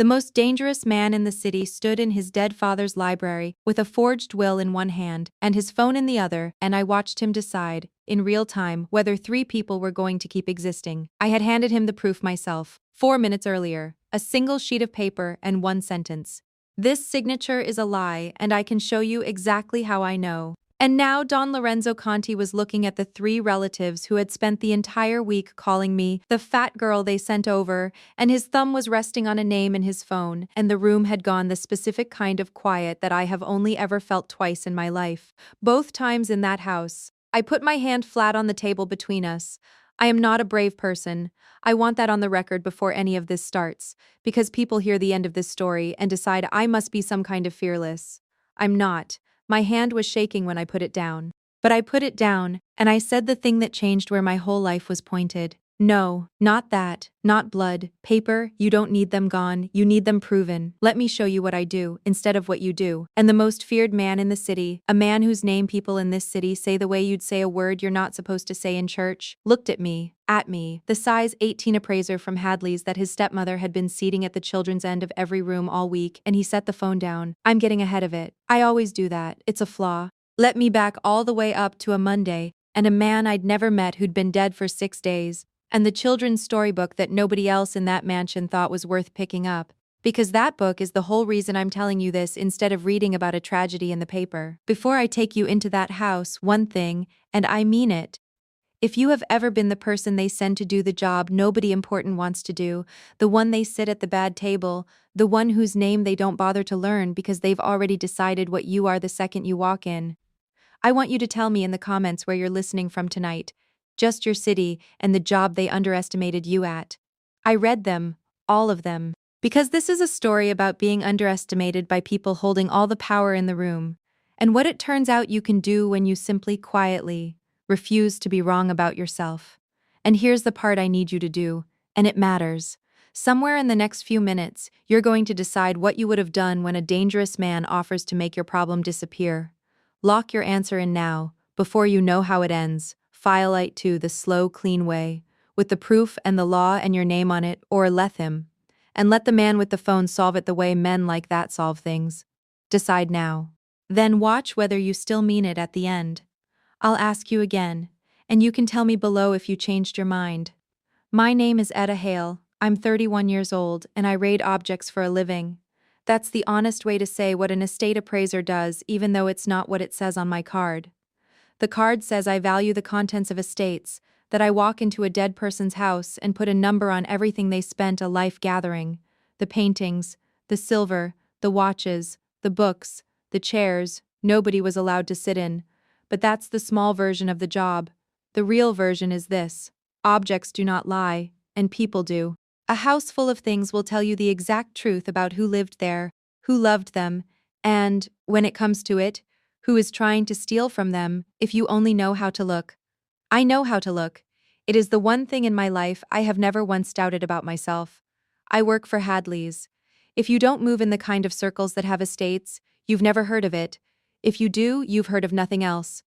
The most dangerous man in the city stood in his dead father's library with a forged will in one hand and his phone in the other, and I watched him decide, in real time, whether 3 people were going to keep existing. I had handed him the proof myself, 4 minutes earlier, a single sheet of paper and 1 sentence. This signature is a lie, and I can show you exactly how I know. And now Don Lorenzo Conti was looking at the 3 relatives who had spent the entire week calling me the fat girl they sent over, and his thumb was resting on a name in his phone, and the room had gone the specific kind of quiet that I have only ever felt twice in my life. Both times in that house. I put my hand flat on the table between us. I am not a brave person. I want that on the record before any of this starts, because people hear the end of this story and decide I must be some kind of fearless. I'm not. My hand was shaking when I put it down. But I put it down, and I said the thing that changed where my whole life was pointed. No, not that, not blood, paper, you don't need them gone, you need them proven. Let me show you what I do, instead of what you do. And the most feared man in the city, a man whose name people in this city say the way you'd say a word you're not supposed to say in church, looked at me, the size 18 appraiser from Hadley's that his stepmother had been seating at the children's end of every room all week, and he set the phone down. I'm getting ahead of it. I always do that. It's a flaw. Let me back all the way up to a Monday, and a man I'd never met who'd been dead for 6 days. And the children's storybook that nobody else in that mansion thought was worth picking up. Because that book is the whole reason I'm telling you this instead of reading about a tragedy in the paper. Before I take you into that house, one thing, and I mean it. If you have ever been the person they send to do the job nobody important wants to do, the one they sit at the bad table, the one whose name they don't bother to learn because they've already decided what you are the second you walk in, I want you to tell me in the comments where you're listening from tonight. Just your city and the job they underestimated you at. I read them, all of them, because this is a story about being underestimated by people holding all the power in the room, and what it turns out you can do when you simply quietly refuse to be wrong about yourself. And here's the part I need you to do, and it matters. Somewhere in the next few minutes, you're going to decide what you would have done when a dangerous man offers to make your problem disappear. Lock your answer in now, before you know how it ends. File it to the slow, clean way, with the proof and the law and your name on it, or let him. And let the man with the phone solve it the way men like that solve things. Decide now. Then watch whether you still mean it at the end. I'll ask you again, and you can tell me below if you changed your mind. My name is Etta Hale, I'm 31 years old, and I raid objects for a living. That's the honest way to say what an estate appraiser does, even though it's not what it says on my card. The card says I value the contents of estates, that I walk into a dead person's house and put a number on everything they spent a life gathering. The paintings, the silver, the watches, the books, the chairs, nobody was allowed to sit in. But that's the small version of the job. The real version is this. Objects do not lie, and people do. A house full of things will tell you the exact truth about who lived there, who loved them, and, when it comes to it, who is trying to steal from them, if you only know how to look. I know how to look. It is the one thing in my life I have never once doubted about myself. I work for Hadley's. If you don't move in the kind of circles that have estates, you've never heard of it. If you do, you've heard of nothing else.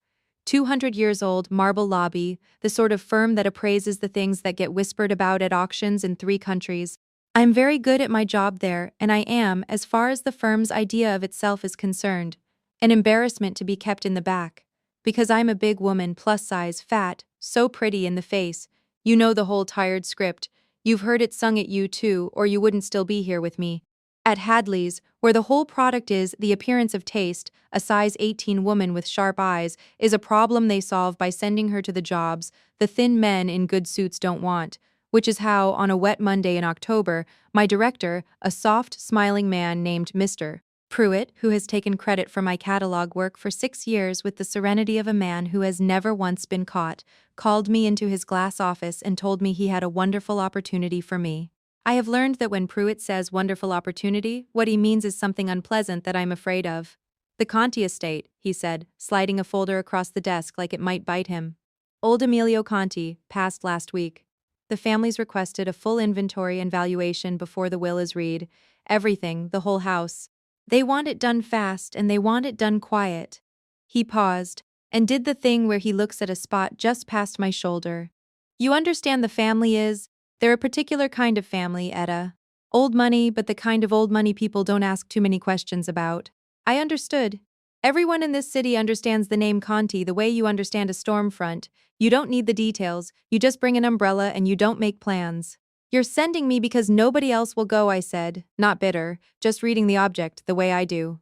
200 years old, marble lobby, the sort of firm that appraises the things that get whispered about at auctions in 3 countries. I'm very good at my job there, and I am, as far as the firm's idea of itself is concerned, an embarrassment to be kept in the back. Because I'm a big woman, plus size, fat, so pretty in the face. You know the whole tired script. You've heard it sung at you too, or you wouldn't still be here with me. At Hadley's, where the whole product is the appearance of taste, a size 18 woman with sharp eyes is a problem they solve by sending her to the jobs the thin men in good suits don't want, which is how, on a wet Monday in October, my director, a soft, smiling man named Mr. Pruitt, who has taken credit for my catalog work for 6 years with the serenity of a man who has never once been caught, called me into his glass office and told me he had a wonderful opportunity for me. I have learned that when Pruitt says wonderful opportunity, what he means is something unpleasant that I'm afraid of. The Conti estate, he said, sliding a folder across the desk like it might bite him. Old Emilio Conti, passed last week. The family's requested a full inventory and valuation before the will is read. Everything, the whole house. They want it done fast and they want it done quiet. He paused, and did the thing where he looks at a spot just past my shoulder. You understand the family is? They're a particular kind of family, Etta. Old money, but the kind of old money people don't ask too many questions about. I understood. Everyone in this city understands the name Conti the way you understand a storm front. You don't need the details, you just bring an umbrella and you don't make plans. You're sending me because nobody else will go, I said, not bitter, just reading the object the way I do.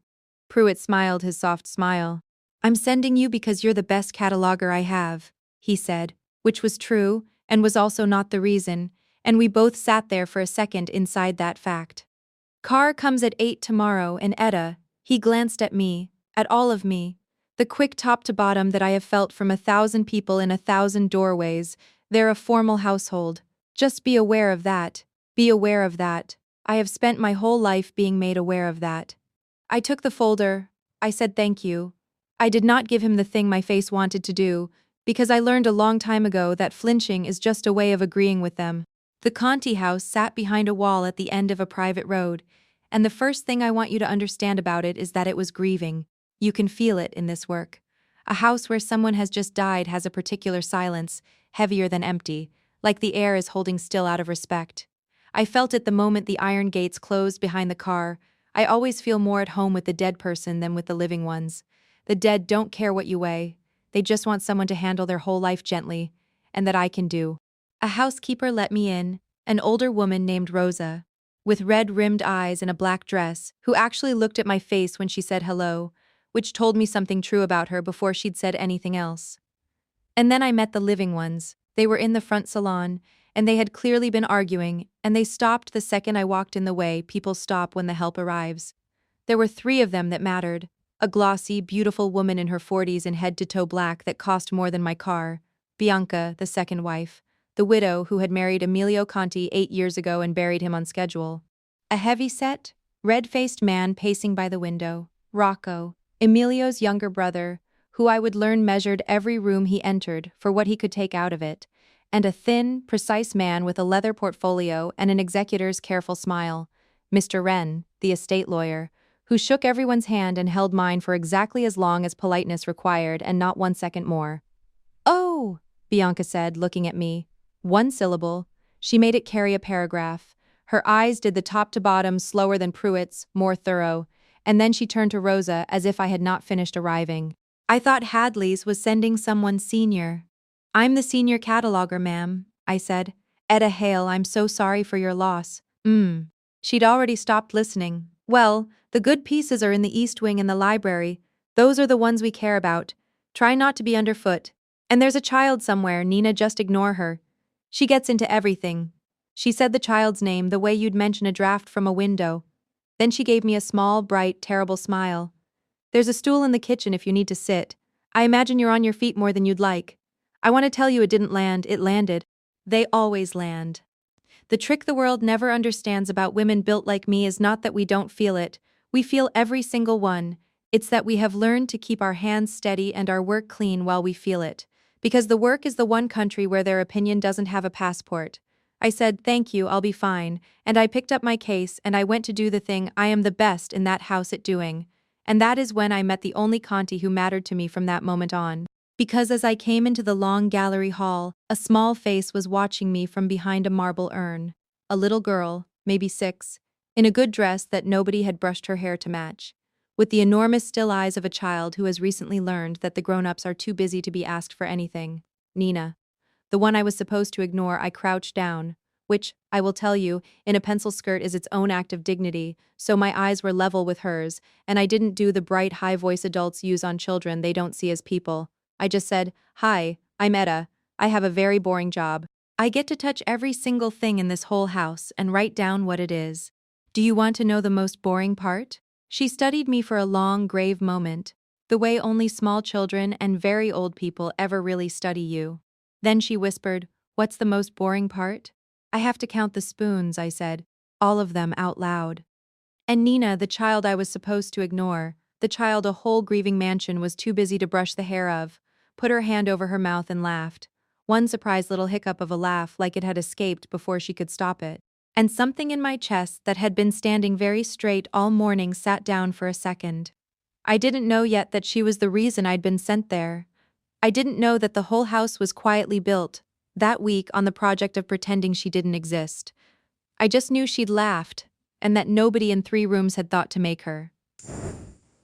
Pruitt smiled his soft smile. I'm sending you because you're the best cataloger I have, he said, which was true, and was also not the reason, and we both sat there for a second inside that fact. Car comes at 8 tomorrow, and Etta, he glanced at me, at all of me, the quick top to bottom that I have felt from 1,000 people in 1,000 doorways. They're a formal household. Just be aware of that. Be aware of that. I have spent my whole life being made aware of that. I took the folder. I said thank you. I did not give him the thing my face wanted to do, because I learned a long time ago that flinching is just a way of agreeing with them. The Conti house sat behind a wall at the end of a private road, and the first thing I want you to understand about it is that it was grieving. You can feel it in this work. A house where someone has just died has a particular silence, heavier than empty, like the air is holding still out of respect. I felt it the moment the iron gates closed behind the car. I always feel more at home with the dead person than with the living ones. The dead don't care what you weigh. They just want someone to handle their whole life gently, and that I can do. A housekeeper let me in, an older woman named Rosa, with red-rimmed eyes and a black dress, who actually looked at my face when she said hello, which told me something true about her before she'd said anything else. And then I met the living ones. They were in the front salon, and they had clearly been arguing, and they stopped the second I walked in the way people stop when the help arrives. There were 3 of them that mattered. A glossy, beautiful woman in her 40s in head-to-toe black that cost more than my car. Bianca, the second wife. The widow who had married Emilio Conti 8 years ago and buried him on schedule. A heavy-set, red-faced man pacing by the window. Rocco, Emilio's younger brother, who I would learn measured every room he entered for what he could take out of it, and a thin, precise man with a leather portfolio and an executor's careful smile, Mr. Wren, the estate lawyer, who shook everyone's hand and held mine for exactly as long as politeness required and not 1 second more. "Oh," Bianca said, looking at me. 1 syllable. She made it carry a paragraph. Her eyes did the top to bottom slower than Pruitt's, more thorough, and then she turned to Rosa as if I had not finished arriving. "I thought Hadley's was sending someone senior." "I'm the senior cataloger, ma'am," I said. "Etta Hale, I'm so sorry for your loss." She'd already stopped listening. "Well, the good pieces are in the East Wing in the library. Those are the ones we care about. Try not to be underfoot. And there's a child somewhere, Nina, just ignore her. She gets into everything." She said the child's name the way you'd mention a draft from a window. Then she gave me a small, bright, terrible smile. "There's a stool in the kitchen if you need to sit. I imagine you're on your feet more than you'd like. I want to tell you it didn't land, it landed. They always land. The trick the world never understands about women built like me is not that we don't feel it. We feel every single one. It's that we have learned to keep our hands steady and our work clean while we feel it. Because the work is the one country where their opinion doesn't have a passport." I said, "Thank you, I'll be fine," and I picked up my case and I went to do the thing I am the best in that house at doing. And that is when I met the only Conti who mattered to me from that moment on. Because as I came into the long gallery hall, a small face was watching me from behind a marble urn. A little girl, maybe 6, in a good dress that nobody had brushed her hair to match, with the enormous still eyes of a child who has recently learned that the grown-ups are too busy to be asked for anything. Nina. The one I was supposed to ignore. I crouched down, which, I will tell you, in a pencil skirt is its own act of dignity, so my eyes were level with hers, and I didn't do the bright high voice adults use on children they don't see as people. I just said, "Hi, I'm Etta. I have a very boring job. I get to touch every single thing in this whole house and write down what it is. Do you want to know the most boring part?" She studied me for a long, grave moment, the way only small children and very old people ever really study you. Then she whispered, "What's the most boring part?" "I have to count the spoons," I said, all of them out loud. And Nina, the child I was supposed to ignore, the child a whole grieving mansion was too busy to brush the hair of, put her hand over her mouth and laughed. One surprised little hiccup of a laugh like it had escaped before she could stop it. And something in my chest that had been standing very straight all morning sat down for a second. I didn't know yet that she was the reason I'd been sent there. I didn't know that the whole house was quietly built, that week on the project of pretending she didn't exist. I just knew she'd laughed, and that nobody in 3 rooms had thought to make her.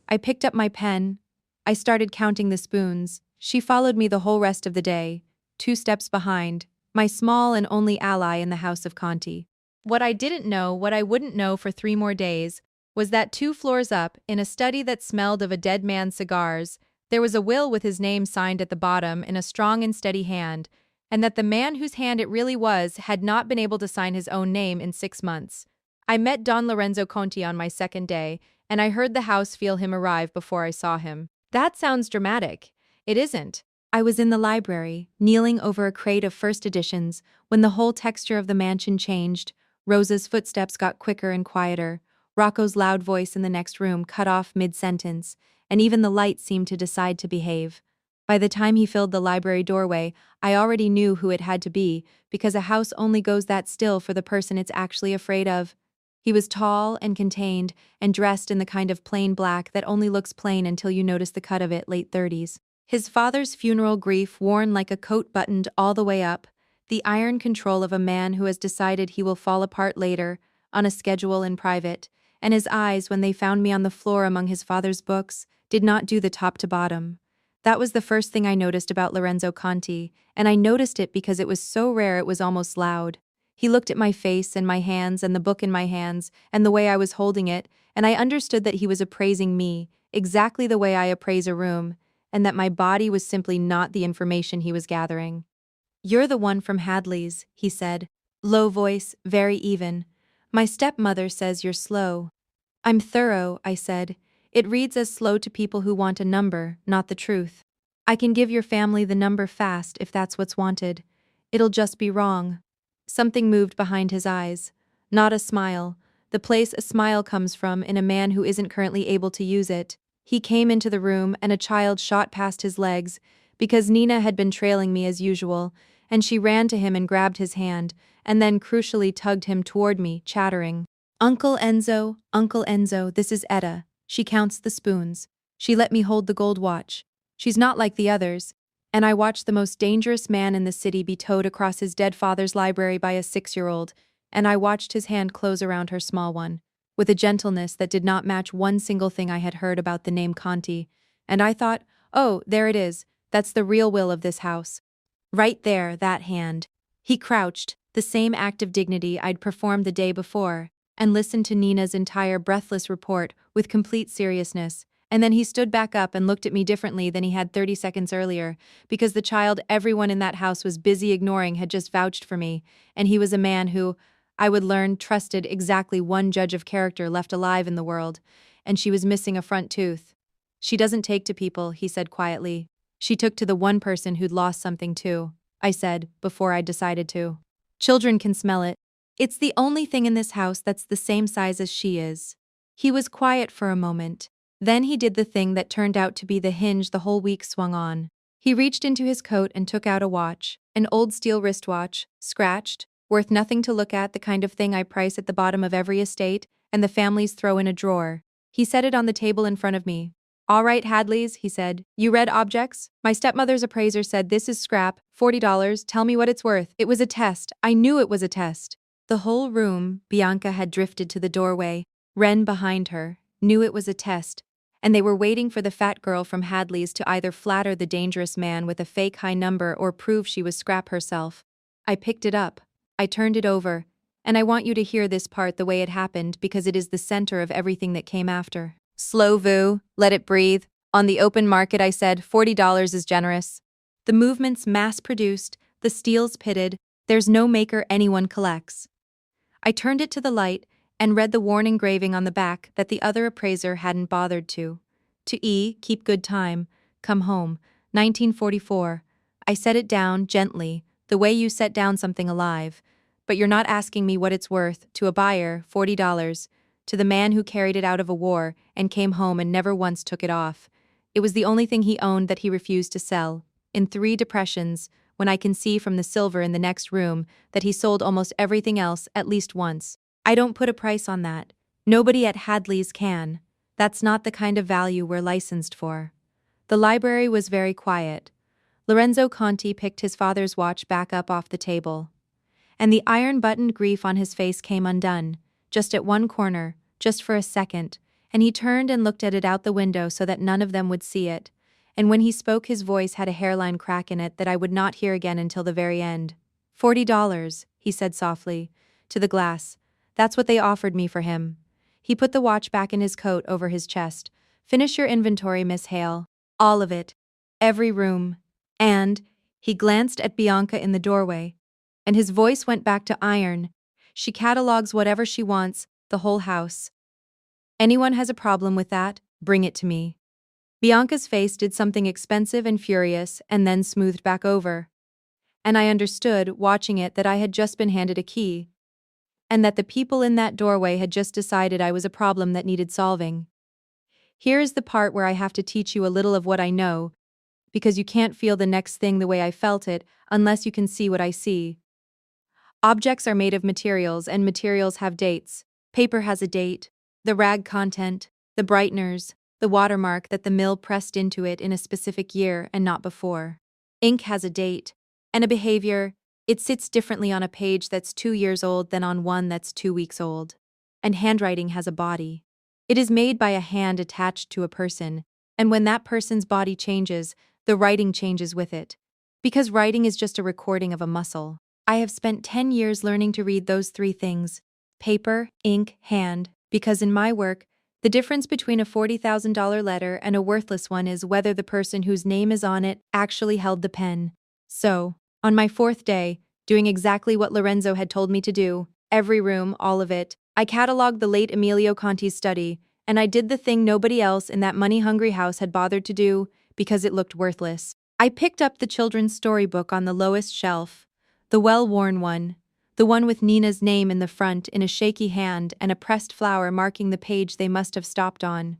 I picked up my pen. I started counting the spoons. She followed me the whole rest of the day, 2 steps behind, my small and only ally in the house of Conti. What I didn't know, what I wouldn't know for 3 more days, was that 2 floors up, in a study that smelled of a dead man's cigars, there was a will with his name signed at the bottom in a strong and steady hand, and that the man whose hand it really was had not been able to sign his own name in 6 months. I met Don Lorenzo Conti on my second day, and I heard the house feel him arrive before I saw him. That sounds dramatic. It isn't. I was in the library, kneeling over a crate of first editions, when the whole texture of the mansion changed. Rosa's footsteps got quicker and quieter. Rocco's loud voice in the next room cut off mid-sentence, and even the light seemed to decide to behave. By the time he filled the library doorway, I already knew who it had to be, because a house only goes that still for the person it's actually afraid of. He was tall and contained, and dressed in the kind of plain black that only looks plain until you notice the cut of it, late 30s. His father's funeral grief worn like a coat buttoned all the way up, the iron control of a man who has decided he will fall apart later, on a schedule in private, and his eyes, when they found me on the floor among his father's books, did not do the top to bottom. That was the first thing I noticed about Lorenzo Conti, and I noticed it because it was so rare it was almost loud. He looked at my face and my hands and the book in my hands and the way I was holding it, and I understood that he was appraising me, exactly the way I appraise a room, and that my body was simply not the information he was gathering. "You're the one from Hadley's," he said. Low voice, very even. "My stepmother says you're slow." "I'm thorough," I said. "It reads as slow to people who want a number, not the truth. I can give your family the number fast if that's what's wanted. It'll just be wrong." Something moved behind his eyes. Not a smile. The place a smile comes from in a man who isn't currently able to use it. He came into the room and a child shot past his legs, because Nina had been trailing me as usual, and she ran to him and grabbed his hand, and then crucially tugged him toward me, chattering. Uncle Enzo, this is Etta. She counts the spoons. She let me hold the gold watch. She's not like the others." And I watched the most dangerous man in the city be towed across his dead father's library by a 6-year-old, and I watched his hand close around her small one, with a gentleness that did not match one single thing I had heard about the name Conti, and I thought, oh, there it is, that's the real will of this house. Right there, that hand. He crouched, the same act of dignity I'd performed the day before, and listened to Nina's entire breathless report with complete seriousness, and then he stood back up and looked at me differently than he had 30 seconds earlier, because the child everyone in that house was busy ignoring had just vouched for me, and he was a man who, I would learn, trusted exactly one judge of character left alive in the world, and she was missing a front tooth. "She doesn't take to people," he said quietly. "She took to the one person who'd lost something too," I said, before I decided to. "Children can smell it. It's the only thing in this house that's the same size as she is." He was quiet for a moment. Then he did the thing that turned out to be the hinge the whole week swung on. He reached into his coat and took out a watch, an old steel wristwatch, scratched, worth nothing to look at, the kind of thing I price at the bottom of every estate, and the families throw in a drawer. He set it on the table in front of me. "All right, Hadley's," he said. "You read objects? My stepmother's appraiser said this is scrap, $40, tell me what it's worth." It was a test. I knew it was a test. The whole room, Bianca had drifted to the doorway, Wren behind her, knew it was a test, and they were waiting for the fat girl from Hadley's to either flatter the dangerous man with a fake high number or prove she was scrap herself. I picked it up. I turned it over, and I want you to hear this part the way it happened because it is the center of everything that came after. "Slow Vu, let it breathe. On the open market," I said, $40 is generous. The movement's mass-produced, the steel's pitted, there's no maker anyone collects. I turned it to the light and read the warning engraving on the back that the other appraiser hadn't bothered to. To E, keep good time, come home, 1944. I set it down gently, the way you set down something alive. But you're not asking me what it's worth. To a buyer, $40. To the man who carried it out of a war and came home and never once took it off. It was the only thing he owned that he refused to sell. In 3 depressions, when I can see from the silver in the next room that he sold almost everything else at least once. I don't put a price on that. Nobody at Hadley's can. That's not the kind of value we're licensed for. The library was very quiet. Lorenzo Conti picked his father's watch back up off the table. and the iron-buttoned grief on his face came undone, just at one corner, just for a second, and he turned and looked at it out the window so that none of them would see it, and when he spoke his voice had a hairline crack in it that I would not hear again until the very end. $40, he said softly, to the glass. That's what they offered me for him. He put the watch back in his coat over his chest. Finish your inventory, Miss Hale. All of it. Every room. And, he glanced at Bianca in the doorway, and his voice went back to iron. She catalogs whatever she wants, the whole house. Anyone has a problem with that, bring it to me. Bianca's face did something expensive and furious and then smoothed back over. And I understood, watching it, that I had just been handed a key. And that the people in that doorway had just decided I was a problem that needed solving. Here is the part where I have to teach you a little of what I know, because you can't feel the next thing the way I felt it unless you can see what I see. Objects are made of materials, and materials have dates. Paper has a date, the rag content, the brighteners, the watermark that the mill pressed into it in a specific year and not before. Ink has a date, and a behavior. It sits differently on a page that's 2 years old than on one that's 2 weeks old. And handwriting has a body. It is made by a hand attached to a person, and when that person's body changes, the writing changes with it. Because writing is just a recording of a muscle. I have spent 10 years learning to read those 3 things: paper, ink, hand, because in my work, the difference between a $40,000 letter and a worthless one is whether the person whose name is on it actually held the pen. So, on my 4th day, doing exactly what Lorenzo had told me to do, every room, all of it, I catalogued the late Emilio Conti's study, and I did the thing nobody else in that money-hungry house had bothered to do, because it looked worthless. I picked up the children's storybook on the lowest shelf, the well-worn one, the one with Nina's name in the front in a shaky hand and a pressed flower marking the page they must have stopped on.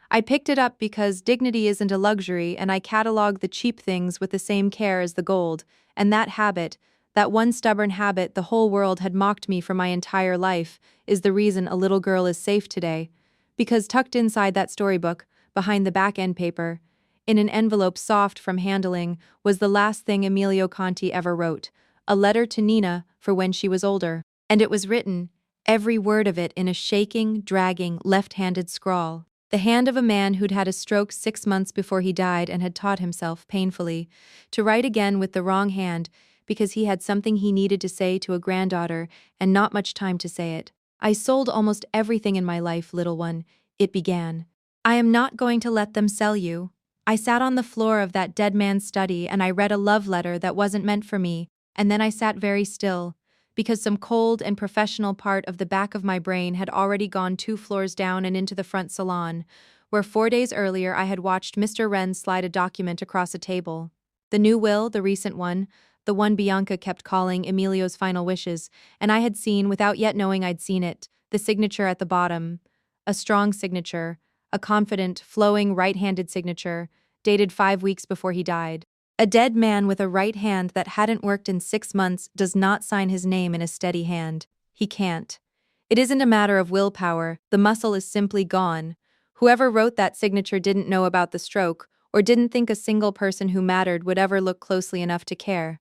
I picked it up because dignity isn't a luxury, and I catalogued the cheap things with the same care as the gold, and that habit, that one stubborn habit the whole world had mocked me for my entire life, is the reason a little girl is safe today. Because tucked inside that storybook, behind the back-end paper, in an envelope soft from handling, was the last thing Emilio Conti ever wrote, a letter to Nina for when she was older. And it was written, every word of it, in a shaking, dragging, left-handed scrawl. The hand of a man who'd had a stroke 6 months before he died and had taught himself, painfully, to write again with the wrong hand because he had something he needed to say to a granddaughter and not much time to say it. I sold almost everything in my life, little one, it began. I am not going to let them sell you. I sat on the floor of that dead man's study and I read a love letter that wasn't meant for me, and then I sat very still, because some cold and professional part of the back of my brain had already gone 2 floors down and into the front salon, where 4 days earlier I had watched Mr. Wren slide a document across a table. The new will, the recent one, the one Bianca kept calling Emilio's final wishes, and I had seen, without yet knowing I'd seen it, the signature at the bottom. A strong signature, a confident, flowing, right-handed signature, dated 5 weeks before he died. A dead man with a right hand that hadn't worked in 6 months does not sign his name in a steady hand. He can't. It isn't a matter of willpower, the muscle is simply gone. Whoever wrote that signature didn't know about the stroke, or didn't think a single person who mattered would ever look closely enough to care.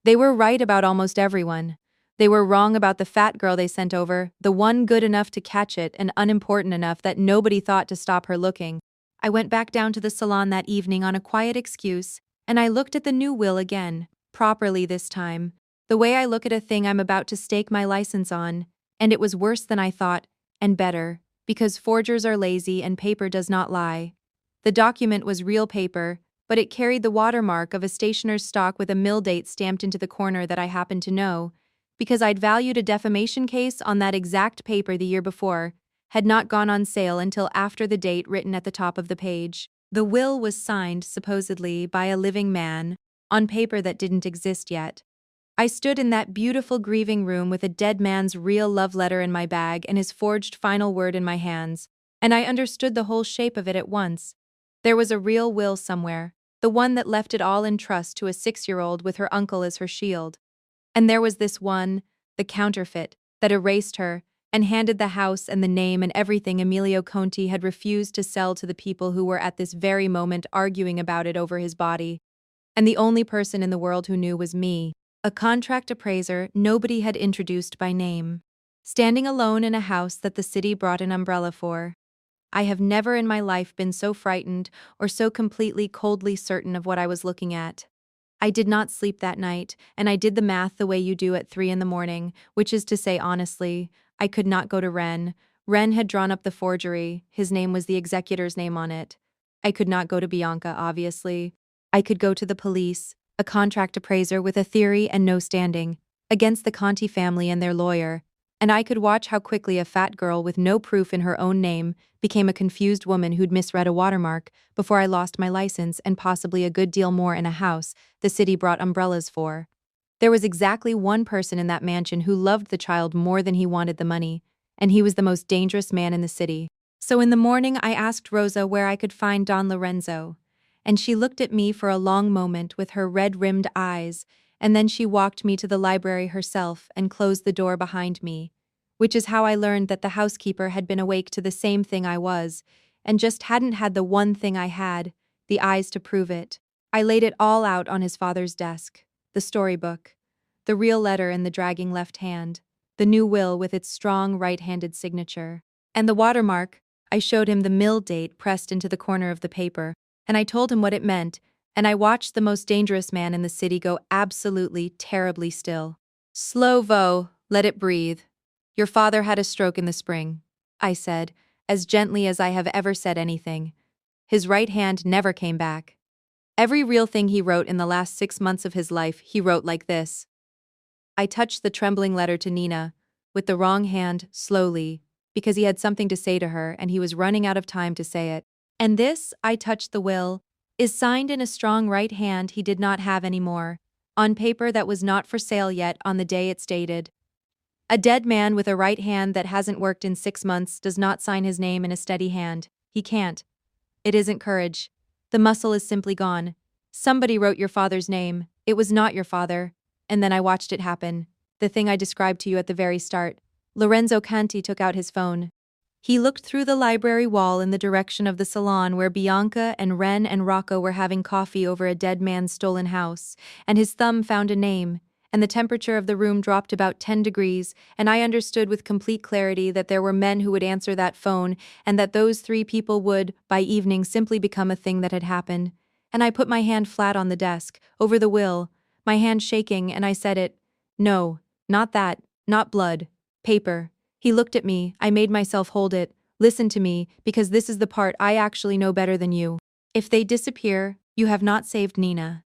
They were right about almost everyone. They were wrong about the fat girl they sent over, the one good enough to catch it and unimportant enough that nobody thought to stop her looking. I went back down to the salon that evening on a quiet excuse, and I looked at the new will again, properly this time, the way I look at a thing I'm about to stake my license on, and it was worse than I thought, and better, because forgers are lazy and paper does not lie. The document was real paper, but it carried the watermark of a stationer's stock with a mill date stamped into the corner that I happened to know, because I'd valued a defamation case on that exact paper the year before, had not gone on sale until after the date written at the top of the page. The will was signed, supposedly, by a living man, on paper that didn't exist yet. I stood in that beautiful grieving room with a dead man's real love letter in my bag and his forged final word in my hands, and I understood the whole shape of it at once. There was a real will somewhere, the one that left it all in trust to a 6-year-old with her uncle as her shield. And there was this one, the counterfeit, that erased her, and handed the house and the name and everything Emilio Conti had refused to sell to the people who were at this very moment arguing about it over his body. And the only person in the world who knew was me. A contract appraiser nobody had introduced by name. Standing alone in a house that the city brought an umbrella for. I have never in my life been so frightened or so completely coldly certain of what I was looking at. I did not sleep that night, and I did the math the way you do at 3 in the morning, which is to say honestly, I could not go to Ren. Ren had drawn up the forgery, his name was the executor's name on it. I could not go to Bianca, obviously. I could go to the police, a contract appraiser with a theory and no standing, against the Conti family and their lawyer, and I could watch how quickly a fat girl with no proof in her own name became a confused woman who'd misread a watermark before I lost my license and possibly a good deal more in a house the city brought umbrellas for. There was exactly one person in that mansion who loved the child more than he wanted the money, and he was the most dangerous man in the city. So in the morning I asked Rosa where I could find Don Lorenzo, and she looked at me for a long moment with her red-rimmed eyes, and then she walked me to the library herself and closed the door behind me, which is how I learned that the housekeeper had been awake to the same thing I was, and just hadn't had the one thing I had, the eyes to prove it. I laid it all out on his father's desk, the storybook, the real letter in the dragging left hand, the new will with its strong right-handed signature, and the watermark. I showed him the mill date pressed into the corner of the paper, and I told him what it meant, and I watched the most dangerous man in the city go absolutely, terribly still. Slow-vo, let it breathe. Your father had a stroke in the spring, I said, as gently as I have ever said anything. His right hand never came back. Every real thing he wrote in the last 6 months of his life, he wrote like this. I touched the trembling letter to Nina, with the wrong hand, slowly, because he had something to say to her and he was running out of time to say it. And this, I touched the will, is signed in a strong right hand he did not have anymore, on paper that was not for sale yet on the day it's dated. A dead man with a right hand that hasn't worked in 6 months does not sign his name in a steady hand. He can't. It isn't courage. The muscle is simply gone. Somebody wrote your father's name. It was not your father. And then I watched it happen. The thing I described to you at the very start. Lorenzo Canti took out his phone. He looked through the library wall in the direction of the salon where Bianca and Ren and Rocco were having coffee over a dead man's stolen house, and his thumb found a name, and the temperature of the room dropped about 10 degrees, and I understood with complete clarity that there were men who would answer that phone, and that those 3 people would, by evening, simply become a thing that had happened. And I put my hand flat on the desk, over the will, my hand shaking, and I said it. No, not that, not blood. Paper. He looked at me, I made myself hold it. Listen to me, because this is the part I actually know better than you. If they disappear, you have not saved Nina.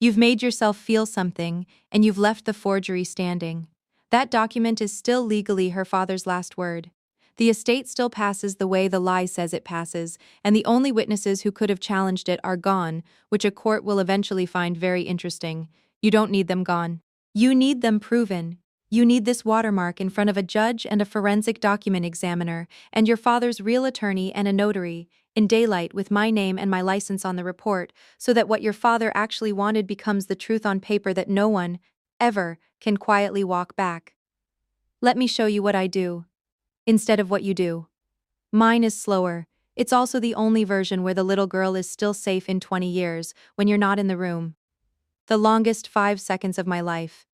You've made yourself feel something, and you've left the forgery standing. That document is still legally her father's last word. The estate still passes the way the lie says it passes, and the only witnesses who could have challenged it are gone, which a court will eventually find very interesting. You don't need them gone. You need them proven. You need this watermark in front of a judge and a forensic document examiner, and your father's real attorney and a notary, in daylight with my name and my license on the report, so that what your father actually wanted becomes the truth on paper that no one, ever, can quietly walk back. Let me show you what I do, instead of what you do. Mine is slower. It's also the only version where the little girl is still safe in 20 years, when you're not in the room. The longest 5 seconds of my life.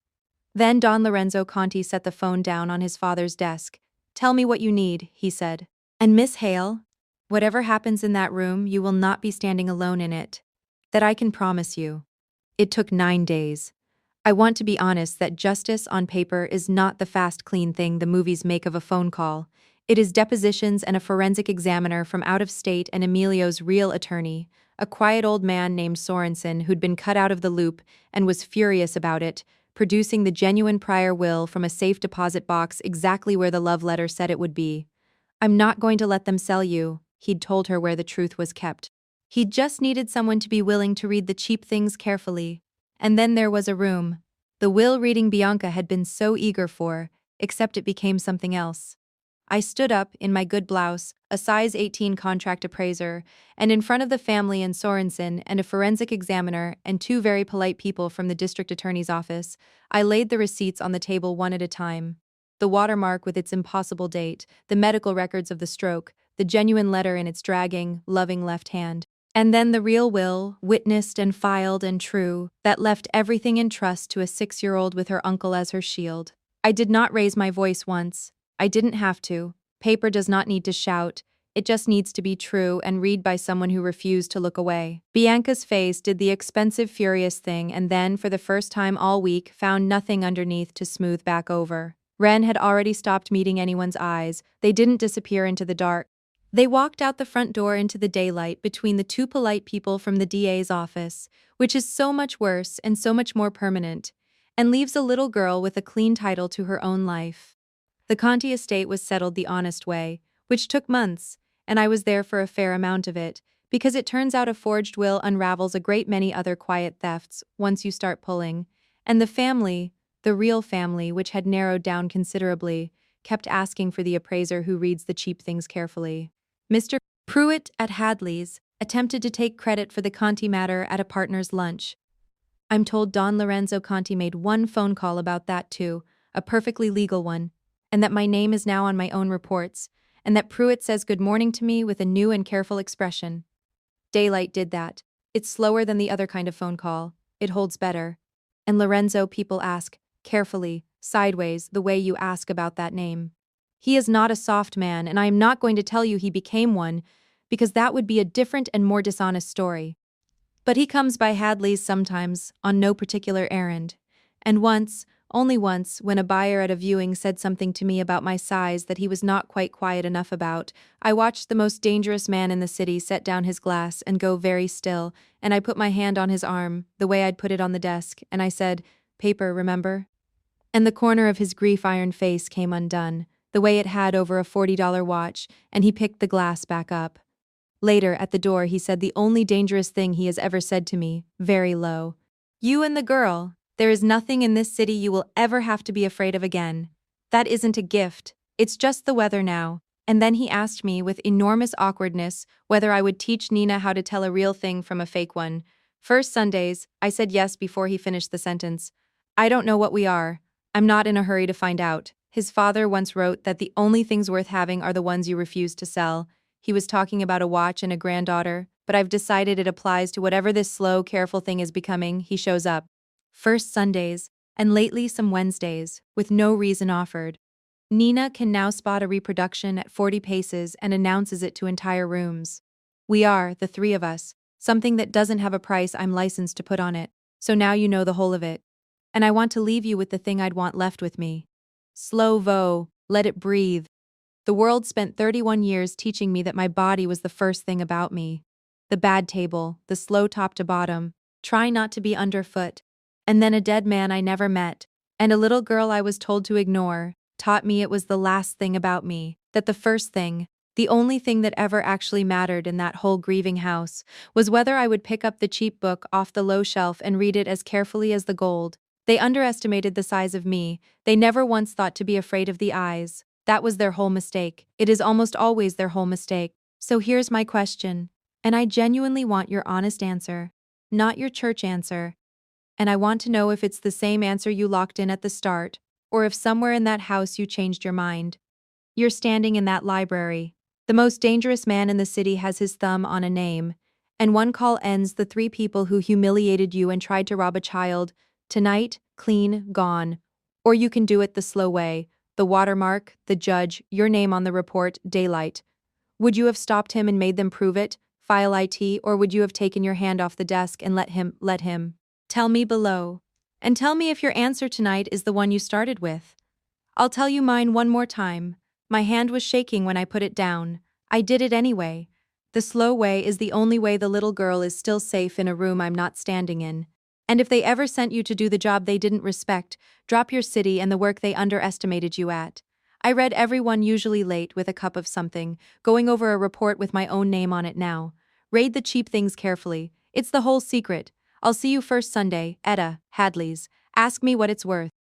Then Don Lorenzo Conti set the phone down on his father's desk. Tell me what you need, he said. And Miss Hale, whatever happens in that room, you will not be standing alone in it. That I can promise you. It took 9 days. I want to be honest that justice on paper is not the fast, clean thing the movies make of a phone call. It is depositions and a forensic examiner from out of state and Emilio's real attorney, a quiet old man named Sorensen who'd been cut out of the loop and was furious about it, producing the genuine prior will from a safe deposit box exactly where the love letter said it would be. I'm not going to let them sell you, he'd told her where the truth was kept. He just needed someone to be willing to read the cheap things carefully. And then there was a room. The will reading Bianca had been so eager for, except it became something else. I stood up, in my good blouse, a size 18 contract appraiser, and in front of the family and Sorensen and a forensic examiner and 2 very polite people from the district attorney's office, I laid the receipts on the table one at a time. The watermark with its impossible date, the medical records of the stroke, the genuine letter in its dragging, loving left hand. And then the real will, witnessed and filed and true, that left everything in trust to a 6-year-old with her uncle as her shield. I did not raise my voice once. I didn't have to. Paper does not need to shout. It just needs to be true and read by someone who refused to look away. Bianca's face did the expensive, furious thing and then, for the first time all week, found nothing underneath to smooth back over. Ren had already stopped meeting anyone's eyes. They didn't disappear into the dark. They walked out the front door into the daylight between the two polite people from the DA's office, which is so much worse and so much more permanent, and leaves a little girl with a clean title to her own life. The Conti estate was settled the honest way, which took months, and I was there for a fair amount of it, because it turns out a forged will unravels a great many other quiet thefts once you start pulling, and the family, the real family, which had narrowed down considerably, kept asking for the appraiser who reads the cheap things carefully. Mr. Pruitt at Hadley's attempted to take credit for the Conti matter at a partner's lunch. I'm told Don Lorenzo Conti made one phone call about that too, a perfectly legal one, and that my name is now on my own reports, and that Pruitt says good morning to me with a new and careful expression. Daylight did that. It's slower than the other kind of phone call. It holds better. And Lorenzo, people ask, carefully, sideways, the way you ask about that name. He is not a soft man, and I am not going to tell you he became one, because that would be a different and more dishonest story. But he comes by Hadley's sometimes, on no particular errand. And once, only once, when a buyer at a viewing said something to me about my size that he was not quite quiet enough about, I watched the most dangerous man in the city set down his glass and go very still, and I put my hand on his arm, the way I'd put it on the desk, and I said, "Paper, remember?" And the corner of his grief-iron face came undone, the way it had over a $40 watch, and he picked the glass back up. Later, at the door, he said the only dangerous thing he has ever said to me, very low. "You and the girl. There is nothing in this city you will ever have to be afraid of again. That isn't a gift. It's just the weather now." And then he asked me, with enormous awkwardness, whether I would teach Nina how to tell a real thing from a fake one. "First Sundays," I said yes before he finished the sentence. "I don't know what we are. I'm not in a hurry to find out." His father once wrote that the only things worth having are the ones you refuse to sell. He was talking about a watch and a granddaughter, but I've decided it applies to whatever this slow, careful thing is becoming. He shows up. First Sundays, and lately some Wednesdays, with no reason offered. Nina can now spot a reproduction at 40 paces and announces it to entire rooms. We are, the three of us, something that doesn't have a price I'm licensed to put on it, so now you know the whole of it. And I want to leave you with the thing I'd want left with me. Slow vo, let it breathe. The world spent 31 years teaching me that my body was the first thing about me. The bad table, the slow top to bottom, try not to be underfoot. And then a dead man I never met, and a little girl I was told to ignore, taught me it was the last thing about me, that the first thing, the only thing that ever actually mattered in that whole grieving house, was whether I would pick up the cheap book off the low shelf and read it as carefully as the gold. They underestimated the size of me. They never once thought to be afraid of the eyes. That was their whole mistake. It is almost always their whole mistake. So here's my question, and I genuinely want your honest answer, not your church answer. And I want to know if it's the same answer you locked in at the start, or if somewhere in that house you changed your mind. You're standing in that library. The most dangerous man in the city has his thumb on a name, and one call ends the 3 people who humiliated you and tried to rob a child. Tonight, clean, gone. Or you can do it the slow way, the watermark, the judge, your name on the report, daylight. Would you have stopped him and made them prove it, file IT, or would you have taken your hand off the desk and let him? Tell me below. And tell me if your answer tonight is the one you started with. I'll tell you mine one more time. My hand was shaking when I put it down. I did it anyway. The slow way is the only way the little girl is still safe in a room I'm not standing in. And if they ever sent you to do the job they didn't respect, drop your city and the work they underestimated you at. I read everyone usually late with a cup of something, going over a report with my own name on it now. Raid the cheap things carefully. It's the whole secret. I'll see you first Sunday, Etta, Hadley's. Ask me what it's worth.